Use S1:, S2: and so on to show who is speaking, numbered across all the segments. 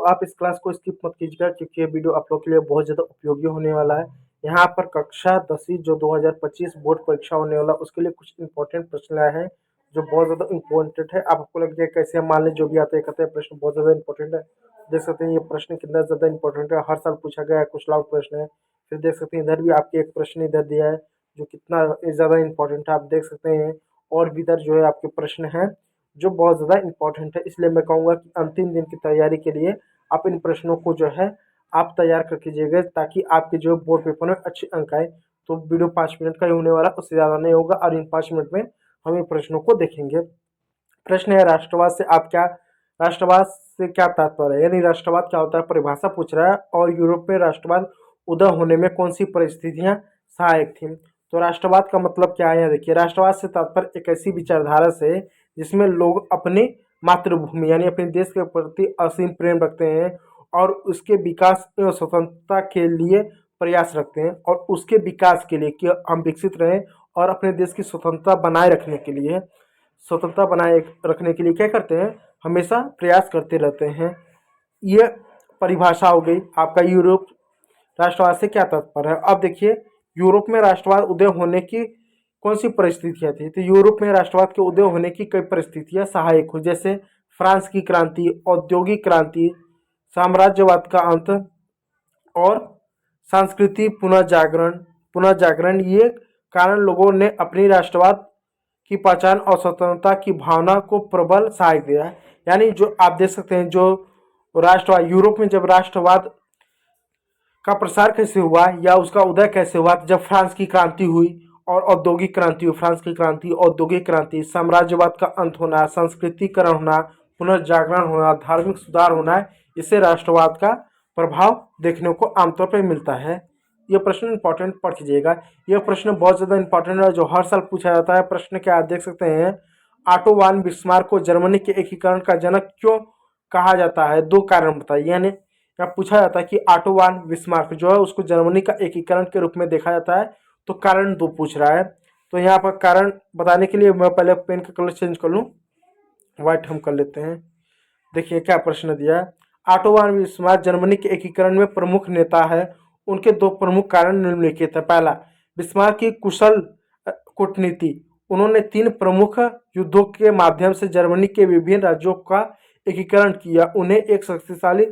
S1: आप इस क्लास को स्किप मत कीजिएगा क्योंकि ये वीडियो आप लोग के लिए बहुत ज़्यादा उपयोगी होने वाला है। यहाँ पर कक्षा 10वीं जो 2025 बोर्ड परीक्षा होने वाला उसके लिए कुछ इंपॉर्टेंट प्रश्न आए हैं जो बहुत ज़्यादा इंपॉर्टेंट है। आपको लगेगा कैसे मान लें जो भी आते हैं कहते हैं प्रश्न बहुत ज़्यादा इंपॉर्टेंट है। देख सकते हैं ये प्रश्न कितना ज़्यादा इंपॉर्टेंट है, हर साल पूछा गया है, कुछ लॉन्ग प्रश्न है। फिर देख सकते हैं इधर भी आपके एक प्रश्न इधर दिया है जो कितना ज़्यादा इंपॉर्टेंट है, आप देख सकते हैं। और भी इधर जो है आपके प्रश्न हैं जो बहुत ज़्यादा इंपॉर्टेंट है, इसलिए मैं कहूँगा कि अंतिम दिन की तैयारी के लिए आप इन प्रश्नों को जो है आप तैयार कर कीजिएगा ताकि आपके जो बोर्ड पेपर में अच्छे अंक आए। तो वीडियो 5 मिनट का ही होने वाला, उससे ज़्यादा नहीं होगा और इन 5 मिनट में हम इन प्रश्नों को देखेंगे। प्रश्न है राष्ट्रवाद से आप क्या राष्ट्रवाद से क्या तात्पर्य है, यानी राष्ट्रवाद क्या होता है परिभाषा पूछ रहा है। और यूरोप में राष्ट्रवाद उदय होने में कौन सी परिस्थितियां सहायक थी। तो राष्ट्रवाद का मतलब क्या है, यहाँ देखिए राष्ट्रवाद से तात्पर्य एक ऐसी विचारधारा से जिसमें लोग अपनी मातृभूमि यानी अपने देश के प्रति असीम प्रेम रखते हैं और उसके विकास एवं स्वतंत्रता के लिए प्रयास रखते हैं और उसके विकास के लिए कि हम विकसित रहें और अपने देश की स्वतंत्रता बनाए रखने के लिए क्या करते हैं, हमेशा प्रयास करते रहते हैं। ये परिभाषा हो गई आपका यूरोप राष्ट्रवाद से क्या तात्पर्य है। अब देखिए यूरोप में राष्ट्रवाद उदय होने की कौन सी परिस्थितियां थी। तो यूरोप में राष्ट्रवाद के उदय होने की कई परिस्थितियां सहायक हुई, जैसे फ्रांस की क्रांति, औद्योगिक क्रांति, साम्राज्यवाद का अंत और सांस्कृतिक पुनर्जागरण ये कारण लोगों ने अपनी राष्ट्रवाद की पहचान और स्वतंत्रता की भावना को प्रबल सहायक दिया है। यानी जो आप देख सकते हैं जो राष्ट्रवाद यूरोप में जब राष्ट्रवाद का प्रसार कैसे हुआ या उसका उदय कैसे हुआ, तो जब फ्रांस की क्रांति हुई और औद्योगिक क्रांति हुई, फ्रांस की क्रांति, औद्योगिक क्रांति, साम्राज्यवाद का अंत होना, संस्कृतिकरण होना, पुनर्जागरण होना, धार्मिक सुधार होना, इससे राष्ट्रवाद का प्रभाव देखने को आमतौर पर मिलता है। ये प्रश्न इंपॉर्टेंट पढ़ कीजिएगा, ये प्रश्न बहुत ज़्यादा इंपॉर्टेंट है जो हर साल पूछा जाता है। प्रश्न क्या आप देख सकते हैं, ऑटो वन बिस्मार्क को जर्मनी के एकीकरण का जनक क्यों कहा जाता है, दो कारण बताइए। यानी यहाँ पूछा जाता है कि ऑटो वन बिस्मार्क जो है उसको जर्मनी का एकीकरण के रूप में देखा जाता है, तो कारण दो पूछ रहा है। तो यहाँ पर कारण बताने के लिए मैं पहले पेन का कलर चेंज कर लूँ, व्हाइट हम कर लेते हैं। देखिए क्या प्रश्न दिया है, ऑटो वन बिस्मार्क जर्मनी के एकीकरण में प्रमुख नेता है, उनके दो प्रमुख कारण निम्नलिखित है। पहला, बिस्मार्क की कुशल कूटनीति, उन्होंने 3 प्रमुख युद्धों के माध्यम से जर्मनी के विभिन्न राज्यों का एकीकरण किया, उन्हें एक शक्तिशाली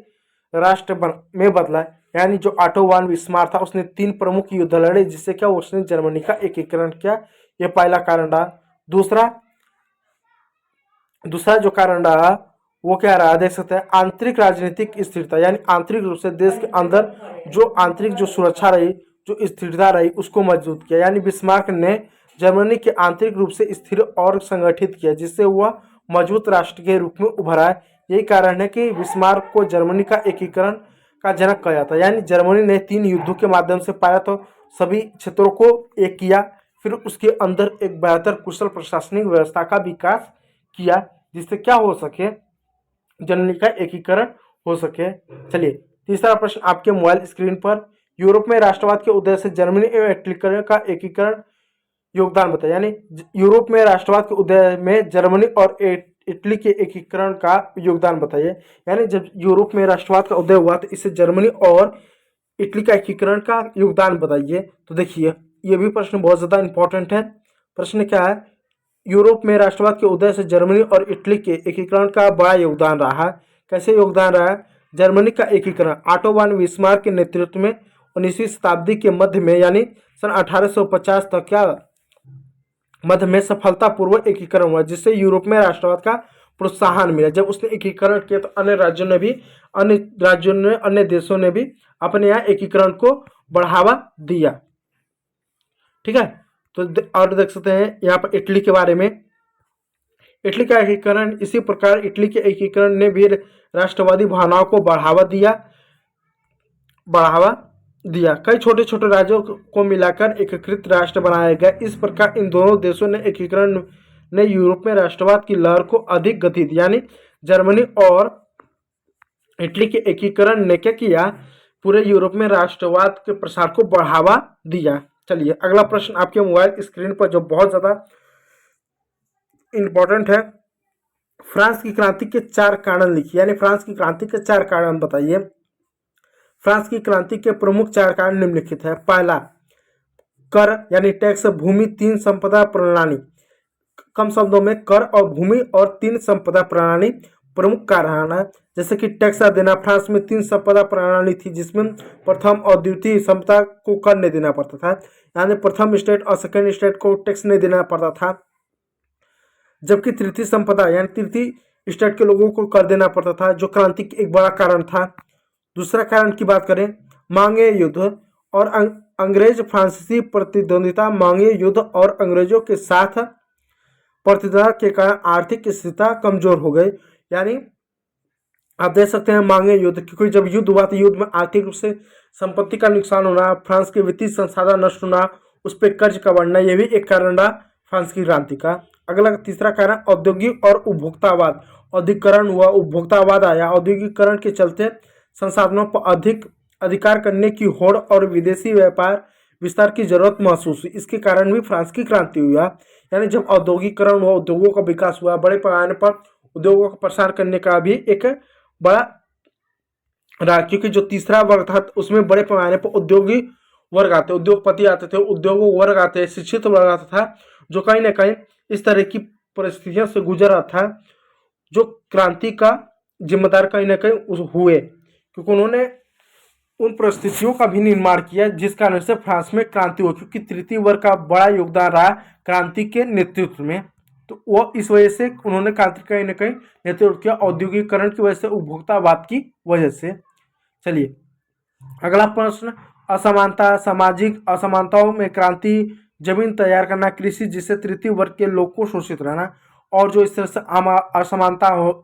S1: राष्ट्र में बदला। यानी जो ऑटो वन बिस्मार्क था उसने 3 प्रमुख युद्ध लड़े जिससे क्या उसने जर्मनी का एकीकरण किया, यह पहला कारण रहा। दूसरा जो कारण रहा वो क्या रहा, देख सकते हैं आंतरिक राजनीतिक स्थिरता, यानी आंतरिक रूप से देश के अंदर जो आंतरिक जो सुरक्षा रही, जो स्थिरता रही उसको मजबूत किया। यानी बिस्मार्क ने जर्मनी के आंतरिक रूप से स्थिर और संगठित किया जिससे वह मजबूत राष्ट्र के रूप में उभरा है। यही कारण है कि बिस्मार्क को जर्मनी का एकीकरण का जनक कहा जाता है। यानी जर्मनी ने 3 युद्धों के माध्यम से पाया तो सभी क्षेत्रों को एक किया, फिर उसके अंदर एक बेहतर कुशल प्रशासनिक व्यवस्था का विकास किया जिससे क्या हो सके, जर्मनी का एकीकरण हो सके। चलिए तीसरा प्रश्न आपके मोबाइल स्क्रीन पर, यूरोप में राष्ट्रवाद के उदय से जर्मनी एवं इटली का एकीकरण योगदान बताइए। यानी यूरोप में राष्ट्रवाद के उदय में जर्मनी और इटली के एकीकरण का योगदान बताइए। यानी जब यूरोप में राष्ट्रवाद का उदय हुआ तो इससे जर्मनी और इटली का एकीकरण का योगदान बताइए। तो देखिए ये भी प्रश्न बहुत ज़्यादा इंपॉर्टेंट है। प्रश्न क्या है, यूरोप में राष्ट्रवाद के उदय से जर्मनी और इटली के एकीकरण का बड़ा योगदान रहा है। कैसे योगदान रहा है, जर्मनी का एकीकरण ऑटो वन बिस्मार्क के नेतृत्व में 19वीं शताब्दी के मध्य में यानी सन 1850 तक क्या मध्य में सफलतापूर्वक एकीकरण हुआ जिससे यूरोप में राष्ट्रवाद का प्रोत्साहन मिला। जब उसने एकीकरण किया तो अन्य देशों ने भी अपने यहाँ एकीकरण को बढ़ावा दिया। ठीक है, तो और देख सकते हैं यहाँ पर इटली के बारे में, इटली का एकीकरण इसी प्रकार इटली के एकीकरण ने भी राष्ट्रवादी भावनाओं को बढ़ावा दिया। कई छोटे छोटे राज्यों को मिलाकर एकीकृत राष्ट्र बनाया गया। इस प्रकार इन दोनों देशों ने एकीकरण ने यूरोप में राष्ट्रवाद की लहर को अधिक गति दी। यानी जर्मनी और इटली के एकीकरण ने क्या किया, पूरे यूरोप में राष्ट्रवाद के प्रसार को बढ़ावा दिया। चलिए अगला प्रश्न आपके मोबाइल स्क्रीन पर जो बहुत ज़्यादा इंपॉर्टेंट है, फ्रांस की क्रांति के 4 कारण लिखिए, यानी फ्रांस की क्रांति के 4 कारण बताइए। फ्रांस की क्रांति के प्रमुख 4 कारण निम्नलिखित है। पहला, कर यानी टैक्स, भूमि, 3 संपदा प्रणाली। कम शब्दों में कर और भूमि और 3 संपदा प्रणाली प्रमुख कारण है। जैसे कि टैक्स देना, फ्रांस में 3 संपदा प्रणाली थी, जिसमें प्रथम और द्वितीय संपदा को कर नहीं देना पड़ता था, यानी प्रथम स्टेट और सेकेंड स्टेट को टैक्स नहीं देना पड़ता था, जबकि तृतीय संपदा यानी तृतीय स्टेट के लोगों को कर देना पड़ता था, जो क्रांति का एक बड़ा कारण था। दूसरा कारण की बात करें, मांगे युद्ध और अंग्रेज फ्रांसीसी प्रतिद्वंदिता। मांगे युद्ध और अंग्रेजों के साथ प्रतिद्वंदिता के कारण आर्थिक स्थिरता कमजोर हो गई, यानी आप देख सकते हैं मांगे युद्ध, क्योंकि जब युद्ध हुआ तो युद्ध में आर्थिक रूप से संपत्ति का नुकसान होना, फ्रांस के वित्तीय संसाधन नष्ट होना, उस पर कर्ज का बढ़ना, यह भी एक कारण रहा फ्रांस की क्रांति का। अगला तीसरा कारण औद्योगिक और उपभोक्तावाद। औद्योगिकरण हुआ, उपभोक्तावाद आया। औद्योगिकरण के चलते संसाधनों पर अधिक अधिकार करने की होड़ और विदेशी व्यापार विस्तार की जरूरत महसूस हुई। इसके कारण भी फ्रांस की क्रांति हुआ, यानी जब औद्योगिकरण हुआ, उद्योगों का विकास हुआ, बड़े पैमाने पर उद्योगों का प्रसार करने का भी एक बड़ा रहा, क्योंकि जो तीसरा वर्ग था उसमें बड़े पैमाने पर उद्योगी वर्ग आते, उद्योगपति आते थे, उद्योग वर्ग आते, शिक्षित वर्ग आता था, जो कहीं ना कहीं इस तरह की परिस्थितियों से गुजर रहा था, जो क्रांति का जिम्मेदार कहीं ना कहीं हुए, क्योंकि उन्होंने उन परिस्थितियों का भी निर्माण किया जिस कारण से फ्रांस में क्रांति हुई, क्योंकि तृतीय वर्ग का बड़ा योगदान रहा क्रांति के नेतृत्व में। तो वो इस वजह से उन्होंने क्रांति कहीं ना कहीं नेतृत्व किया, औद्योगिकरण की वजह से, उपभोक्तावाद की वजह से। चलिए अगला प्रश्न, असमानता। सामाजिक असमानताओं में क्रांति, जमीन तैयार करना, कृषि जिससे तृतीय वर्ग के लोग को शोषित रहना, और जो इस तरह से असमानता हो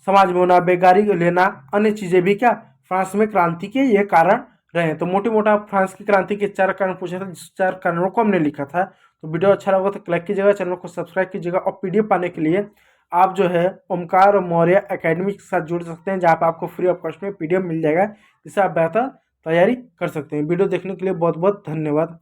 S1: समाज में होना, बेकारी लेना, अन्य चीजें भी क्या फ्रांस में क्रांति के ये कारण रहे। तो मोटे मोटा फ्रांस की क्रांति के 4 कारण पूछे थे, जिस 4 कारणों को हमने लिखा था। तो वीडियो अच्छा लगा तो लाइक कीजिएगा, चैनल को सब्सक्राइब कीजिएगा, और पीडीएफ पाने के लिए आप जो है ओमकार मौर्य एकेडमी के साथ जुड़ सकते हैं, जहाँ पर आपको फ्री ऑफ कॉस्ट में पीडीएफ मिल जाएगा, जिससे आप बेहतर तैयारी कर सकते हैं। वीडियो देखने के लिए बहुत बहुत धन्यवाद।